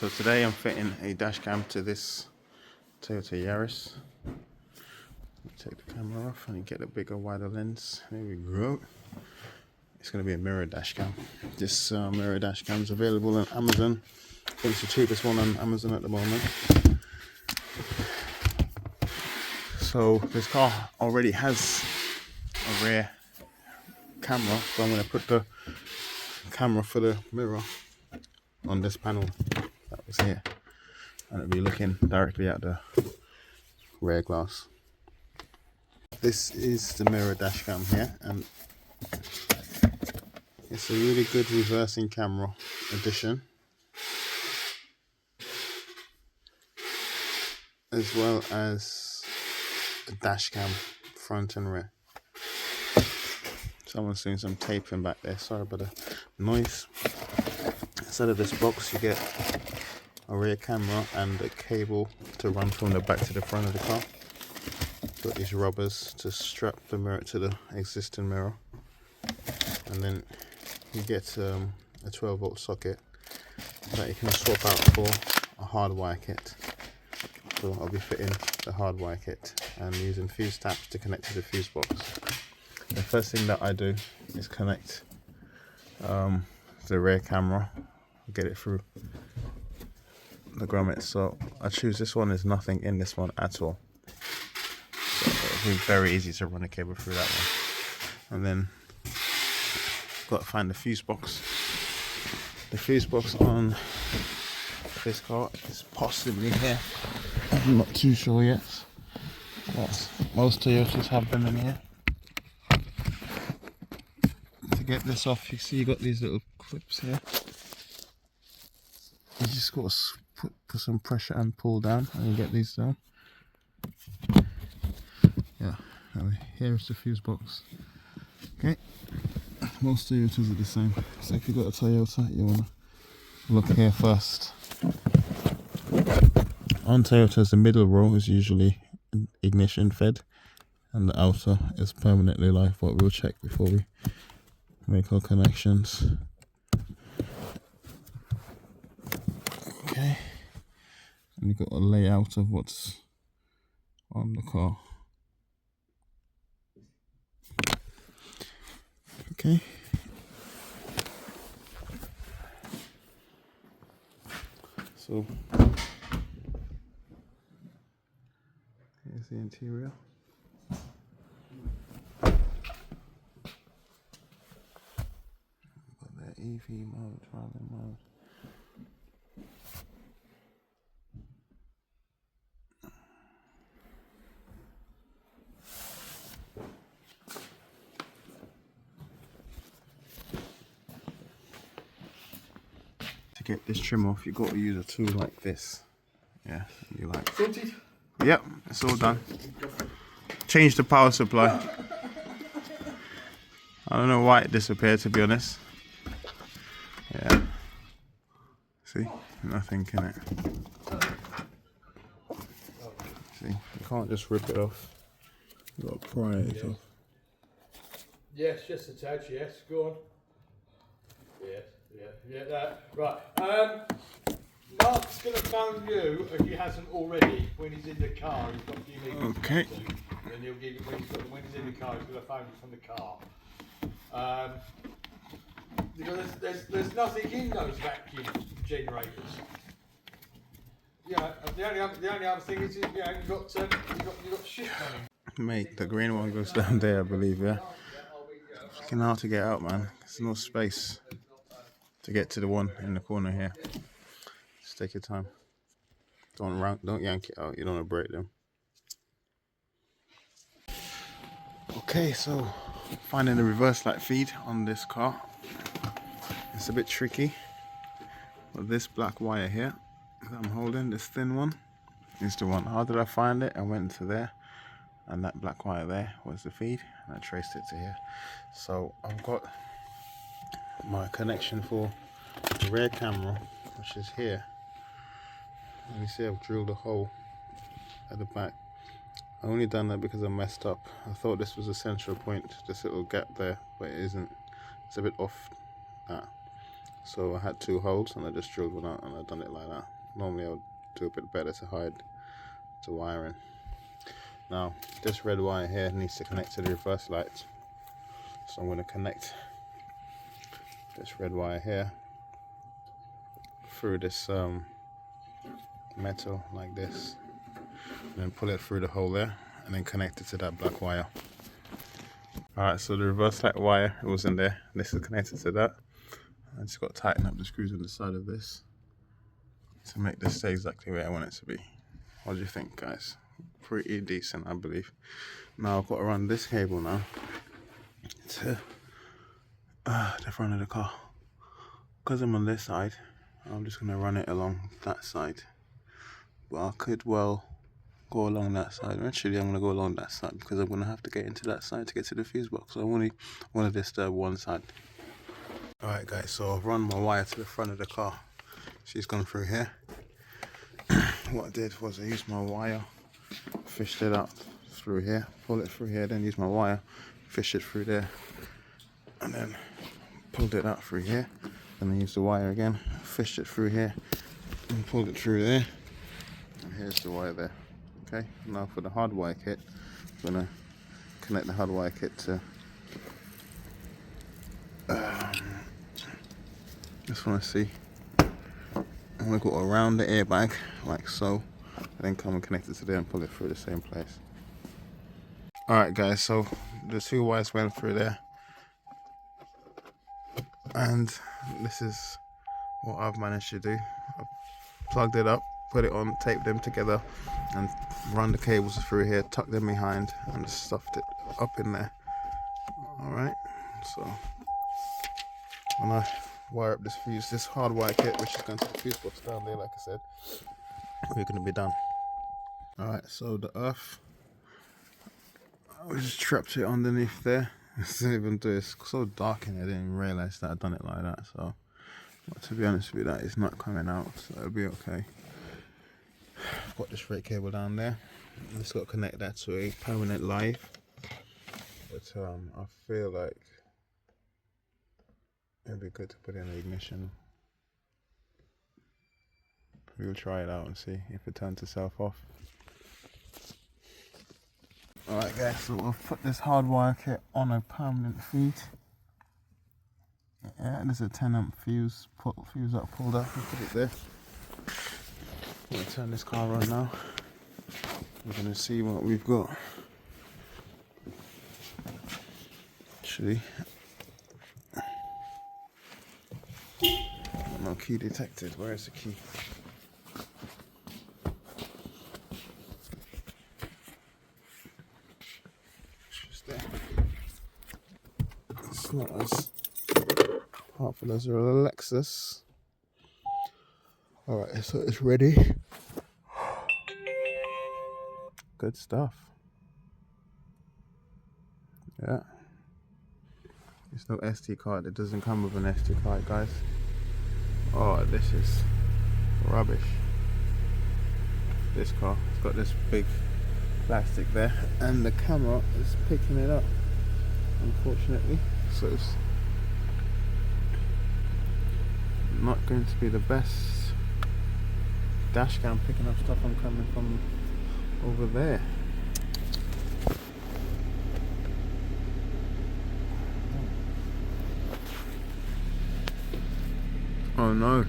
So today I'm fitting a dash cam to this Toyota Yaris. Take the camera off and get a bigger, wider lens. There we go. It's going to be a mirror dash cam. This mirror dash cam is available on Amazon. I think it's the cheapest one on Amazon at the moment. So this car already has a rear camera, so I'm going to put the camera for the mirror on this panel that was here, and it'll be looking directly at the rear glass. This is the mirror dash cam here, and it's a really good reversing camera addition, as well as a dash cam front and rear. Someone's doing some taping back there, sorry about the noise. Instead of this box you get a rear camera and a cable to run from the back to the front of the car. Got these rubbers to strap the mirror to the existing mirror, and then you get a 12-volt socket that you can swap out for a hardwire kit. So I'll be fitting the hardwire kit and using fuse taps to connect to the fuse box. The first thing that I do is connect the rear camera, get it through the grommet. So I choose this one, there's nothing in this one at all. So it'll be very easy to run a cable through that one. And then got to find the fuse box. The fuse box on this car is possibly here. I'm not too sure yet. But most Toyotas have them in here. To get this off, you see you got these little clips here. You just got to put some pressure and pull down, and you get these down. Yeah, here's the fuse box. Okay, most Toyotas are the same. So if you've got a Toyota, you want to look here first. On Toyotas, the middle row is usually ignition fed, and the outer is permanently live, but we'll check before we make our connections. Okay, and you've got a layout of what's on the car. Okay, so here's the interior. Got their EV mode, driving mode. To get this trim off, you've got to use a tool like this. Yeah, you like. Sorted? Yep, it's all done. Change the power supply. I don't know why it disappeared, to be honest. Yeah. See, nothing in it. See, you can't just rip it off. You got to pry it off. Yes, just a touch, yes, go on. Yes, yeah, that. Right. Mark's going to phone you if he hasn't already when he's in the car. He's got a few meetings. Okay. And he'll give you, when he's in the car, he's going to phone you from the car. Because there's nothing in those vacuum generators. Yeah, the only other thing is, you've got shit running. Mate, the green one goes down there, I believe, yeah? Fucking hard to get out, man. There's no space to get to the one in the corner here. Just take your time. Don't yank it out, you don't want to break them. Okay, so finding the reverse light feed on this car. It's a bit tricky. But this black wire here that I'm holding, this thin one, is the one. How did I find it? I went to there, and that black wire there was the feed, and I traced it to here. So I've got my connection for the rear camera, which is here. And you see I've drilled a hole at the back. I only done that because I messed up. I thought this was a central point, this little gap there, but it isn't. It's a bit off that. So I had 2 holes and I just drilled one out and I done it like that. Normally I would do a bit better to hide the wiring. Now this red wire here needs to connect to the reverse lights, so I'm going to connect this red wire here through this metal like this, and then pull it through the hole there and then connect it to that black wire. Alright, so the reverse light wire, it was in there. This is connected to that. I just got to tighten up the screws on the side of this to make this stay exactly where I want it to be. What do you think, guys? Pretty decent, I believe. Now I've got to run this cable now to the front of the car. Because I'm on this side, I'm just going to run it along that side. But I could well go along that side. Eventually I'm going to go along that side because I'm going to have to get into that side to get to the fuse box. So I only want to disturb one side. Alright guys, so I've run my wire to the front of the car. She's gone through here. What I did was I used my wire, fished it out through here, pull it through here, then use my wire, fish it through there, and then pulled it out through here, and then use the wire again, fished it through here, and pulled it through there, and here's the wire there. Okay, now for the hardwire kit, I'm gonna connect the hardwire kit to just want to see. I'm going to go around the airbag like so, and then come and connect it to there and pull it through the same place. Alright guys, so the 2 wires went through there, and this is what I've managed to do. I've plugged it up, put it on, taped them together, and run the cables through here, tucked them behind, and stuffed it up in there. Alright, so when I wire up this hardwire kit, which is going to the fuse box down there, like I said, we're going to be done. Alright, so the earth, I just trapped it underneath there. I didn't even do it. It's so dark in here, I didn't even realise that I'd done it like that. So, but to be honest with you, that is not coming out, so it'll be okay. I've got this red cable down there. I just got to connect that to a permanent live. But I feel like it'd be good to put in the ignition. We'll try it out and see if it turns itself off. Alright guys, so we'll put this hardwire kit on a permanent feed. Yeah, there's a 10 amp fuse, fuse up, pulled up, and put it there. I'm going to turn this car on now. We're going to see what we've got. Actually, no key detected. Where is the key? It's there. It's not as powerful as a Lexus. Alright, so it's ready. Good stuff. Yeah. There's no SD card. It doesn't come with an SD card, guys. Oh, this is rubbish. This car, it's got this big plastic there, and the camera is picking it up, unfortunately. So it's not going to be the best dash cam picking up stuff I'm coming from over there. Oh no.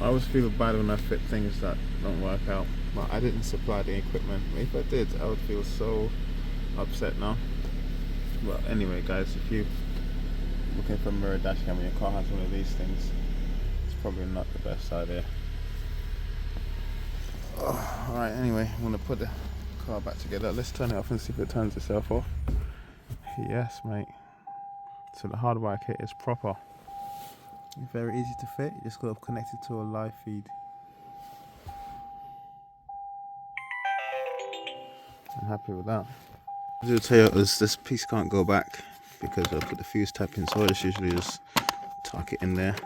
I always feel bad when I fit things that don't work out. But I didn't supply the equipment. If I did, I would feel so upset now. Well, anyway guys, if you're looking for a mirror dash cam and your car has one of these things, it's probably not the best idea. Oh, alright, anyway, I'm going to put the car back together. Let's turn it off and see if it turns itself off. Yes, mate. So the hardwire kit is proper. Very easy to fit. You just got to connect it to a live feed. I'm happy with that. As I'll tell you, this piece can't go back because I put the fuse tab in, so I just usually just tuck it in there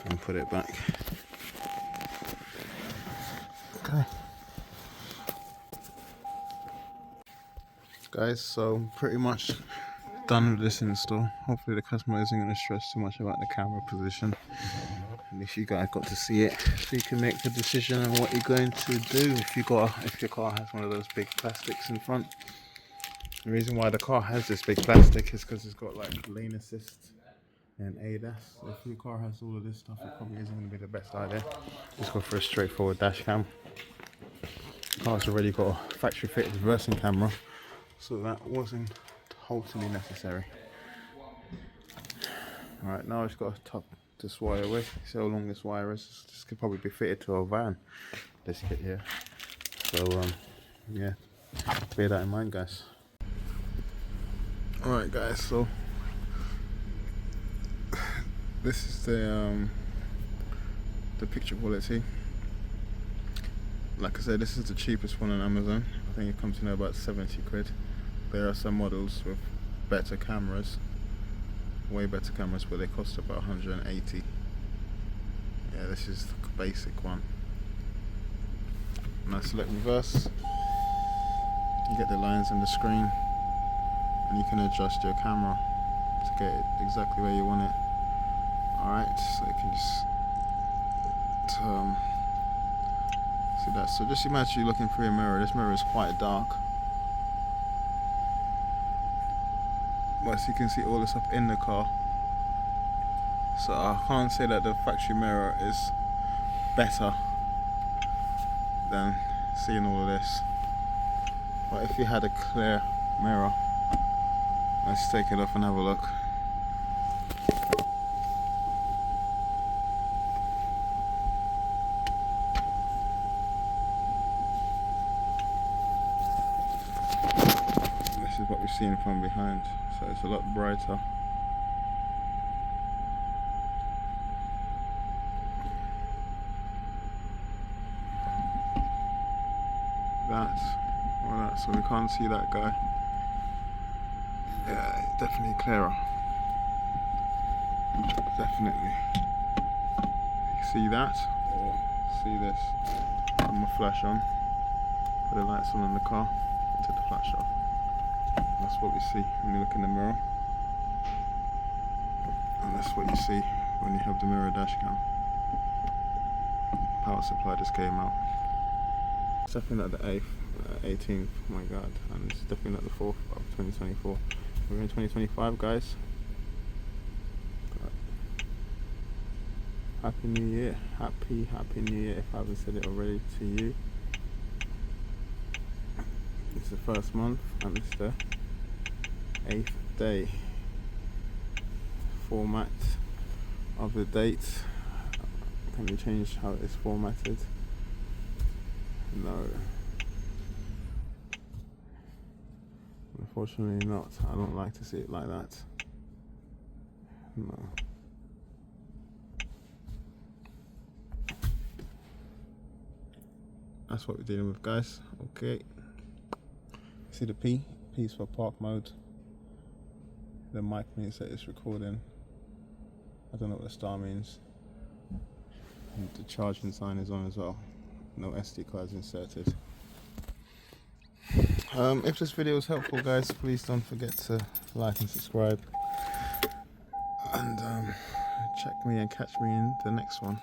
and put it back. Okay. Guys, so pretty much done with this install. Hopefully the customer isn't going to stress too much about the camera position. At least you guys got to see it, so you can make the decision on what you're going to do if your car has one of those big plastics in front. The reason why the car has this big plastic is because it's got like lane assist and ADAS. So if your car has all of this stuff, it probably isn't going to be the best idea. Just go for a straightforward dash cam. The car's already got a factory fitted reversing camera, so that wasn't totally necessary. Alright, now I've just got to top this wire away. See how long this wire is? This could probably be fitted to a van, this kit here. So yeah, bear that in mind, guys. Alright guys, so this is the picture quality. Like I said, this is the cheapest one on Amazon. I think it comes in about 70 quid. There are some models with better cameras, way better cameras, but they cost about 180. Yeah, this is the basic one. Now select reverse. You get the lines on the screen, and you can adjust your camera to get it exactly where you want it. Alright, so you can just see that. So just imagine you're looking through a mirror. This mirror is quite dark, but so you can see all this up in the car. So I can't say that the factory mirror is better than seeing all of this. But if you had a clear mirror, let's take it off and have a look. This is what we're seeing from behind, so it's a lot brighter. That, so we can't see that guy. Yeah, definitely clearer. Definitely. See that, or see this? Put my flash on, put the lights on in the car, and take the flash off. That's what we see when you look in the mirror, and that's what you see when you have the mirror dash cam. Power supply just came out. It's definitely not the 18th, oh my god, and it's definitely not the 4th of 2024. We're in 2025, guys. God. Happy New Year. Happy New Year, if I haven't said it already to you. It's the first month and it's the 8th day. Format of the date. Can we change how it's formatted? No. Unfortunately not. I don't like to see it like that. No. That's what we're dealing with, guys. Okay. See the P? P is for park mode. The mic means that it's recording. I don't know what the star means. And the charging sign is on as well. No SD cards inserted. If this video was helpful, guys, please don't forget to like and subscribe, and check me and catch me in the next one.